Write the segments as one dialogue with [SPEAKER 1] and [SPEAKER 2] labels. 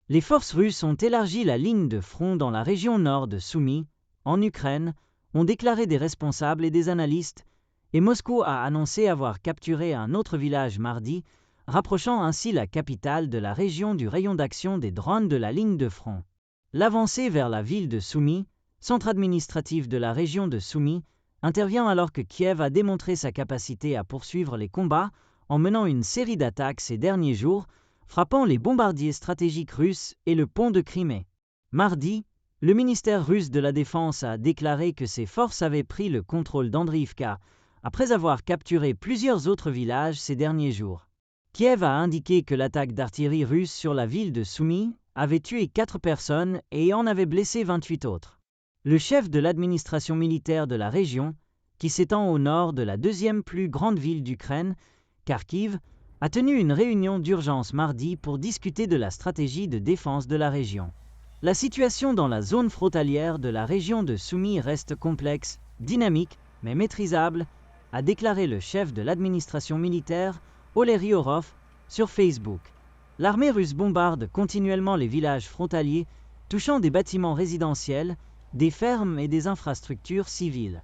[SPEAKER 1] Les forces russes ont élargi la ligne de front dans la région nord de Soumy, en Ukraine, ont déclaré des responsables et des analystes, et Moscou a annoncé avoir capturé un autre village mardi, rapprochant ainsi la capitale de la région du rayon d'action des drones de la ligne de front. L'avancée vers la ville de Soumy, centre administratif de la région de Soumy, intervient alors que Kiev a démontré sa capacité à poursuivre les combats en menant une série d'attaques ces derniers jours, frappant les bombardiers stratégiques russes et le pont de Crimée. Mardi, le ministère russe de la Défense a déclaré que ses forces avaient pris le contrôle d'Andriivka, après avoir capturé plusieurs autres villages ces derniers jours. Kiev a indiqué que l'attaque d'artillerie russe sur la ville de Soumy avait tué 4 personnes et en avait blessé 28 autres. Le chef de l'administration militaire de la région, qui s'étend au nord de la deuxième plus grande ville d'Ukraine, Kharkiv, a tenu une réunion d'urgence mardi pour discuter de la stratégie de défense de la région. La situation dans la zone frontalière de la région de Soumy reste complexe, dynamique, mais maîtrisable, a déclaré le chef de l'administration militaire, Olery Orov, sur Facebook. L'armée russe bombarde continuellement les villages frontaliers, touchant des bâtiments résidentiels, des fermes et des infrastructures civiles.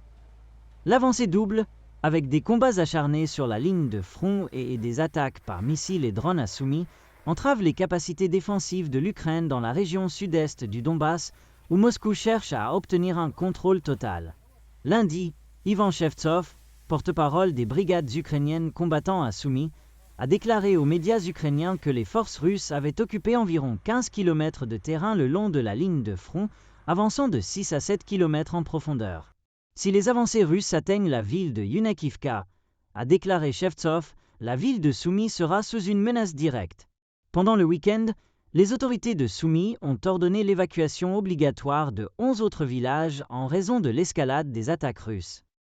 [SPEAKER 1] L'avancée double, avec des combats acharnés sur la ligne de front et des attaques par missiles et drones à Soumy, entrave les capacités défensives de l'Ukraine dans la région sud-est du Donbass, où Moscou cherche à obtenir un contrôle total. Lundi, Ivan Shevtsov, porte-parole des brigades ukrainiennes combattant à Soumy, a déclaré aux médias ukrainiens que les forces russes avaient occupé environ 15 km de terrain le long de la ligne de front, avançant de 6 à 7 km en profondeur. Si les avancées russes atteignent la ville de Yunakivka, a déclaré Shevtsov, la ville de Soumy sera sous une menace directe. Pendant le week-end, les autorités de Soumy ont ordonné l'évacuation obligatoire de 11 autres villages en raison de l'escalade des attaques russes.